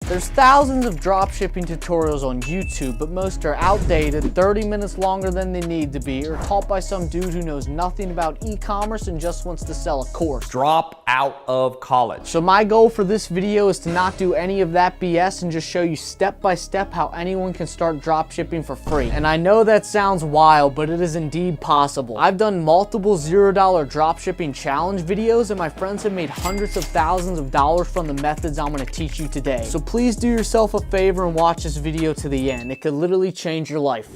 There's thousands of dropshipping tutorials on YouTube, but most are outdated, 30 minutes longer than they need to be, or taught by some dude who knows nothing about e-commerce and just wants to sell a course. Drop out of college. So my goal for this video is to not do any of that BS and just show you step by step how anyone can start dropshipping for free. And I know that sounds wild, but it is indeed possible. I've done multiple $0 dropshipping challenge videos, and my friends have made hundreds of thousands of dollars from the methods I'm going to teach you today. So please do yourself a favor and watch this video to the end. It could literally change your life.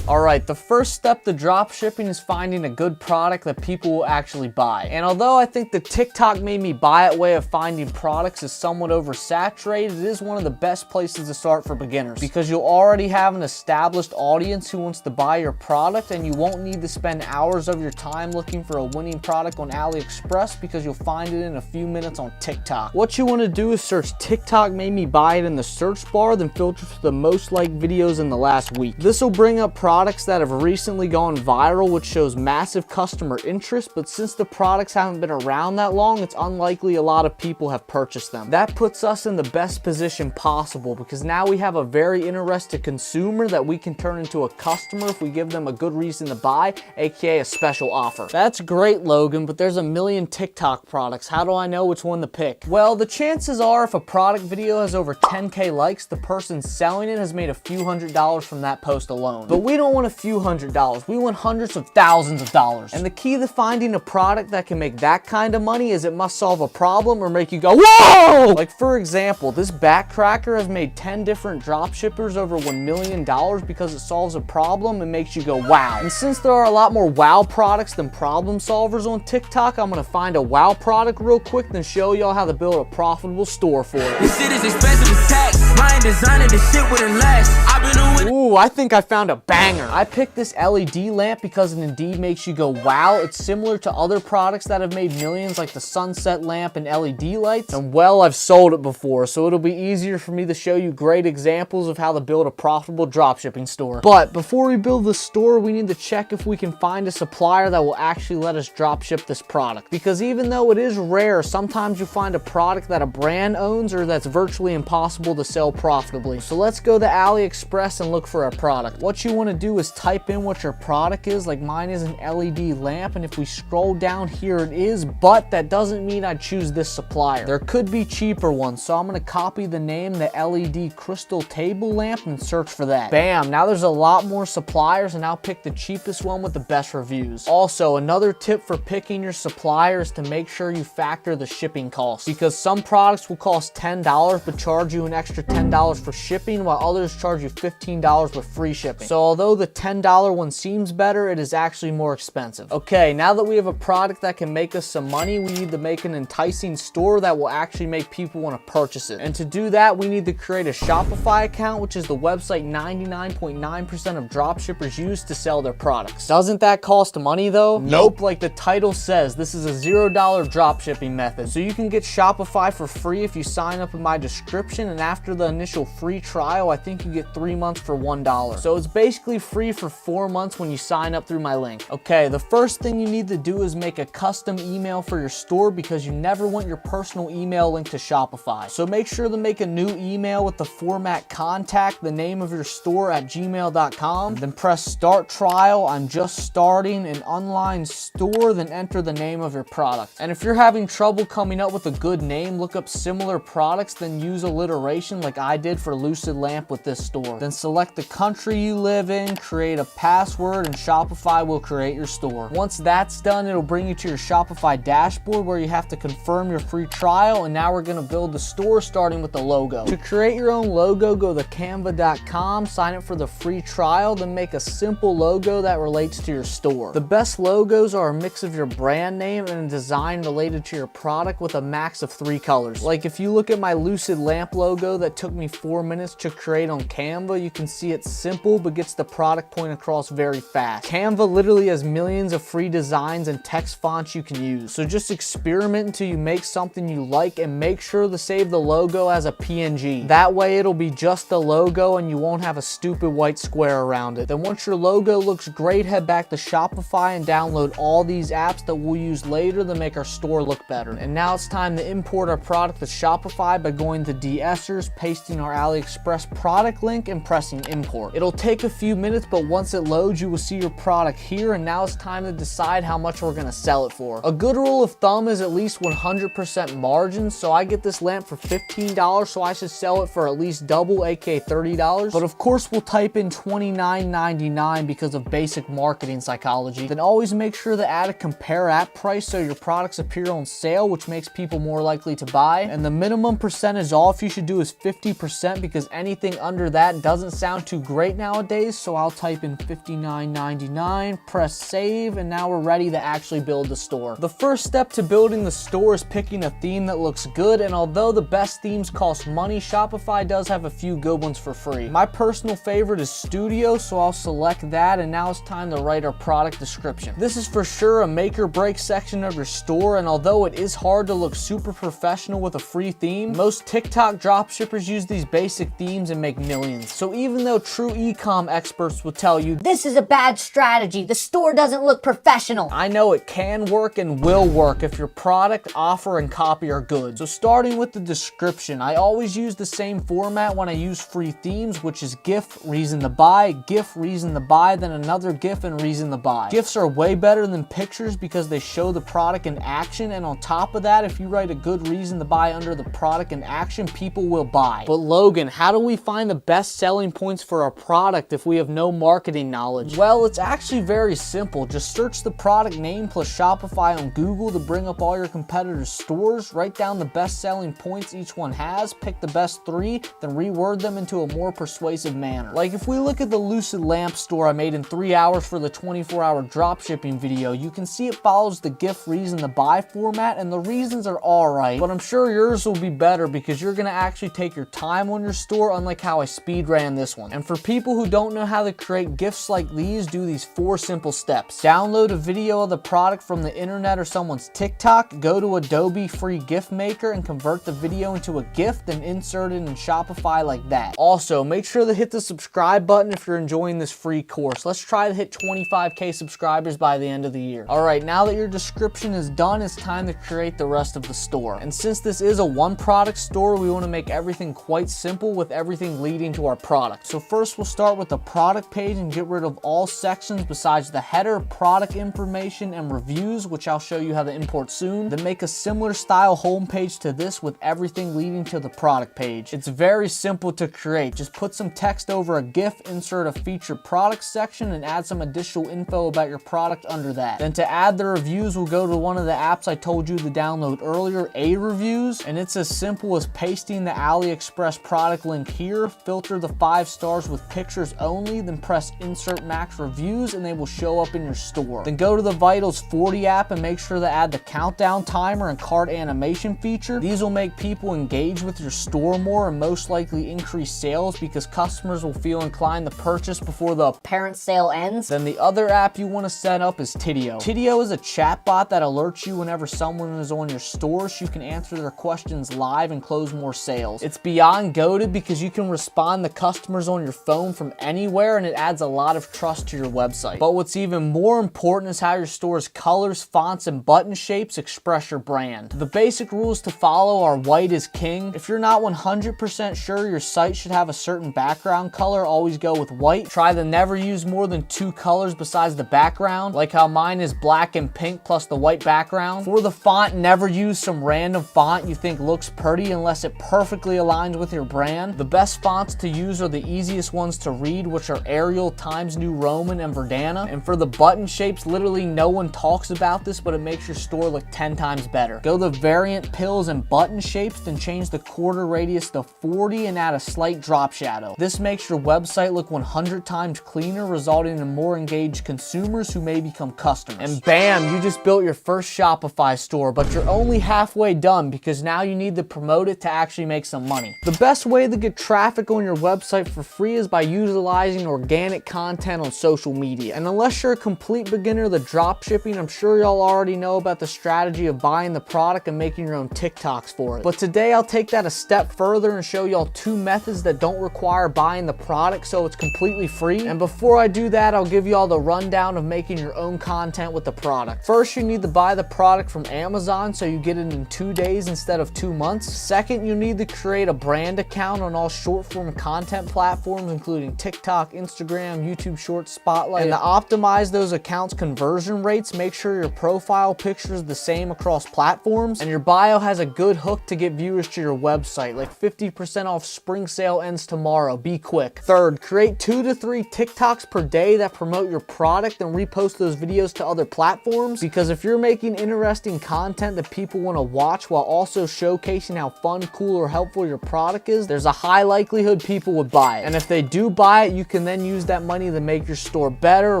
Alright, the first step to dropshipping is finding a good product that people will actually buy. And although I think the TikTok made me buy it way of finding products is somewhat oversaturated, it is one of the best places to start for beginners, because you'll already have an established audience who wants to buy your product, and you won't need to spend hours of your time looking for a winning product on AliExpress, because you'll find it in a few minutes on TikTok. What you want to do is search TikTok made me buy it in the search bar, then filter for the most liked videos in the last week. This will bring up products that have recently gone viral, which shows massive customer interest, but since the products haven't been around that long, it's unlikely a lot of people have purchased them. That puts us in the best position possible, because now we have a very interested consumer that we can turn into a customer if we give them a good reason to buy, aka a special offer. That's great, Logan, but there's a million TikTok products. How do I know which one to pick? Well, the chances are if a product video has over 10K likes, the person selling it has made a few $100s from that post alone. But we don't want a few $100s, we want hundreds of thousands of dollars. And the key to finding a product that can make that kind of money is it must solve a problem or make you go, whoa! Like for example, this backcracker has made 10 different dropshippers over $1 million because it solves a problem and makes you go, wow. And since there are a lot more wow products than problem solvers on TikTok, I'm gonna find a wow product real quick, then show y'all how to build a profitable store for it. This shit is expensive as tax. Mine designing this shit wouldn't last. I've been doing. Ooh, I think I found a banger. I picked this LED lamp because it indeed makes you go wow. It's similar to other products that have made millions like the sunset lamp and LED lights. And well, I've sold it before, so it'll be easier for me to show you great examples of how to build a profitable dropshipping store. But before we build the store, we need to check if we can find a supplier that will actually let us dropship this product. Because even though it is rare, sometimes you find a product that a brand owns or that's virtually impossible to sell profitably. So let's go to AliExpress and look for a product. What you want to do is type in what your product is. Like mine is an LED lamp, and if we scroll down here, it is, but that doesn't mean I'd choose this supplier. There could be cheaper ones, so I'm going to copy the name, the LED crystal table lamp, and search for that. Bam, now there's a lot more suppliers, and I'll pick the cheapest one with the best reviews. Also, another tip for picking your supplier is to make sure you factor the shipping costs, because some products will cost $10 but charge you an extra $10 for shipping, while others charge you $15 with free shipping. So although the $10 one seems better, it is actually more expensive. Okay, now that we have a product that can make us some money, we need to make an enticing store that will actually make people want to purchase it. And to do that, we need to create a Shopify account, which is the website 99.9% of dropshippers use to sell their products. Doesn't that cost money though? Nope, like the title says, this is a $0 dropshipping method. So you can get Shopify for free if you sign up in my description, and after the initial free trial, I think you get 3 months for $1. So it's basically free for 4 months when you sign up through my link. Okay, the first thing you need to do is make a custom email for your store, because you never want your personal email linked to Shopify. So make sure to make a new email with the format contact, the name of your store at gmail.com, then press start trial, I'm just starting an online store, then enter the name of your product. And if you're having trouble coming up with a good name, look up similar products, then use alliteration like I did for Lucid Lamp with this store. Then select the country you live in, create a password, and Shopify will create your store. Once that's done, it'll bring you to your Shopify dashboard where you have to confirm your free trial, and now we're going to build the store starting with the logo. To create your own logo, go to canva.com, sign up for the free trial, then make a simple logo that relates to your store. The best logos are a mix of your brand name and a design related to your product with a max of 3 colors. Like if you look at my Lucid Lamp logo that took me 4 minutes to create on Canva, you can see it It's simple, but gets the product point across very fast. Canva literally has millions of free designs and text fonts you can use. So just experiment until you make something you like, and make sure to save the logo as a PNG. That way it'll be just the logo and you won't have a stupid white square around it. Then once your logo looks great, head back to Shopify and download all these apps that we'll use later to make our store look better. And now it's time to import our product to Shopify by going to de-essers, pasting our AliExpress product link, and pressing import. It'll take a few minutes, but once it loads, you will see your product here, and now it's time to decide how much we're gonna sell it for. A good rule of thumb is at least 100% margin, so I get this lamp for $15, so I should sell it for at least double, aka $30. But of course we'll type in $29.99 because of basic marketing psychology. Then always make sure to add a compare app price so your products appear on sale, which makes people more likely to buy. And the minimum percentage off you should do is 50%, because anything under that doesn't sound too great nowadays. So I'll type in $59.99, press save, and now we're ready to actually build the store. The first step to building the store is picking a theme that looks good, and although the best themes cost money, Shopify does have a few good ones for free. My personal favorite is Studio, so I'll select that, and now it's time to write our product description. This is for sure a make or break section of your store, and although it is hard to look super professional with a free theme, most TikTok dropshippers use these basic themes and make millions. So even though true e-com experts will tell you, this is a bad strategy, the store doesn't look professional, I know it can work and will work if your product, offer, and copy are good. So starting with the description, I always use the same format when I use free themes, which is GIF, reason to buy, GIF, reason to buy, then another GIF, and reason to buy. GIFs are way better than pictures because they show the product in action, and on top of that, if you write a good reason to buy under the product in action, people will buy. But Logan, how do we find the best selling points for our product if we have no marketing knowledge? Well, it's actually very simple. Just search the product name plus Shopify on Google to bring up all your competitors' stores, write down the best selling points each one has, pick the best 3, then reword them into a more persuasive manner. Like if we look at the Lucid lamp store I made in 3 hours for the 24-hour dropshipping video, you can see it follows the GIF reason to buy format, and the reasons are alright, but I'm sure yours will be better because you're gonna actually take your time on your store, unlike how I speed ran this one. And for people who don't know how to create GIFs like these, do these 4 simple steps. Download a video of the product from the internet or someone's TikTok, go to Adobe free GIF maker and convert the video into a GIF, then insert it in Shopify like that. Also, make sure to hit the subscribe button if you're enjoying this free course. Let's try to hit 25K subscribers by the end of the year. Alright, now that your description is done, it's time to create the rest of the store. And since this is a one product store, we want to make everything quite simple with everything leading to our product. So first we'll start with the product page and get rid of all sections besides the header, product information, and reviews, which I'll show you how to import soon. Then make a similar style homepage to this with everything leading to the product page. It's very simple to create. Just put some text over a GIF, insert a featured product section, and add some additional info about your product under that. Then to add the reviews, we'll go to one of the apps I told you to download earlier, A-Reviews, and it's as simple as pasting the AliExpress product link here, filter the 5 stars with pictures only, then press insert max reviews, and they will show up in your store. Then go to the Vitals 40 app and make sure to add the countdown timer and cart animation feature. These will make people engage with your store more and most likely increase sales because customers will feel inclined to purchase before the parent sale ends. Then the other app you want to set up is Tidio. Tidio is a chatbot that alerts you whenever someone is on your store, so you can answer their questions live and close more sales. It's beyond goated because you can respond to customers on your phone from anywhere, and it adds a lot of trust to your website. But what's even more important is how your store's colors, fonts, and button shapes express your brand. The basic rules to follow are white is king. If you're not 100% sure your site should have a certain background color, always go with white. Try to never use more than 2 colors besides the background, like how mine is black and pink plus the white background. For the font, never use some random font you think looks pretty unless it perfectly aligns with your brand. The best fonts to use are the easiest ones to read, which are Arial, Times New Roman, and Verdana. And for the button shapes, literally no one talks about this, but it makes your store look 10 times better. Go to variant pills and button shapes, then change the quarter radius to 40 and add a slight drop shadow. This makes your website look 100 times cleaner, resulting in more engaged consumers who may become customers. And bam, you just built your first Shopify store, but you're only halfway done because now you need to promote it to actually make some money. The best way to get traffic on your website for free free is by utilizing organic content on social media. And unless you're a complete beginner to dropshipping, I'm sure y'all already know about the strategy of buying the product and making your own TikToks for it. But today I'll take that a step further and show y'all 2 methods that don't require buying the product, so it's completely free. And before I do that, I'll give y'all the rundown of making your own content with the product. First, you need to buy the product from Amazon so you get it in 2 days instead of 2 months. Second, you need to create a brand account on all short form content platforms, including TikTok, Instagram, YouTube Shorts, Spotlight. And to optimize those accounts' conversion rates, make sure your profile picture is the same across platforms and your bio has a good hook to get viewers to your website, like 50% off spring sale ends tomorrow. Be quick. Third, create 2 to 3 TikToks per day that promote your product and repost those videos to other platforms, because if you're making interesting content that people want to watch while also showcasing how fun, cool, or helpful your product is, there's a high likelihood people would buy it. And if they do buy it, you can then use that money to make your store better,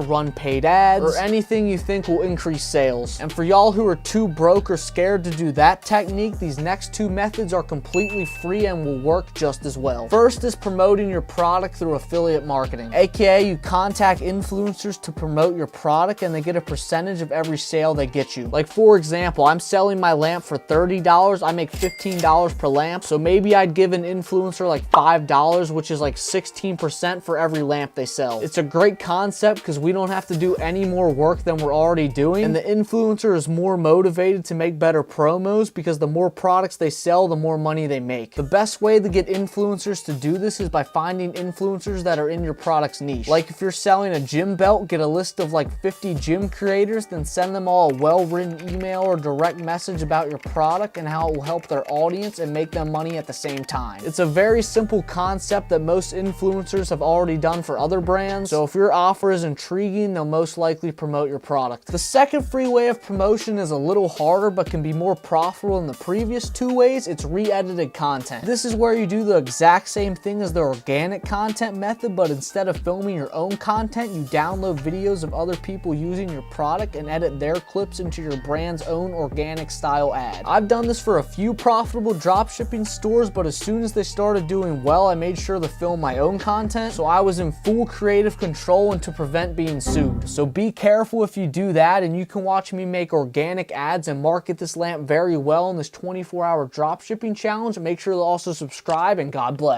run paid ads, or anything you think will increase sales. And for y'all who are too broke or scared to do that technique, these next 2 methods are completely free and will work just as well. First is promoting your product through affiliate marketing, aka you contact influencers to promote your product and they get a percentage of every sale they get you. Like for example, I'm selling my lamp for $30, I make $15 per lamp, so maybe I'd give an influencer like $5, which is like 16% for every lamp they sell. It's a great concept because we don't have to do any more work than we're already doing, and the influencer is more motivated to make better promos because the more products they sell, the more money they make. The best way to get influencers to do this is by finding influencers that are in your product's niche. Like if you're selling a gym belt, get a list of like 50 gym creators, then send them all a well-written email or direct message about your product and how it will help their audience and make them money at the same time. It's a very simple concept that most influencers have already done for other brands, so if your offer is intriguing, they'll most likely promote your product. The second free way of promotion is a little harder but can be more profitable than the previous 2 ways. It's re-edited content. This is where you do the exact same thing as the organic content method, but instead of filming your own content, you download videos of other people using your product and edit their clips into your brand's own organic style ad. I've done this for a few profitable dropshipping stores, but as soon as they started doing well, I made sure to film my own content, so I was in full creative control and to prevent being sued. So be careful if you do that, and you can watch me make organic ads and market this lamp very well in this 24-hour dropshipping challenge. Make sure to also subscribe, and God bless.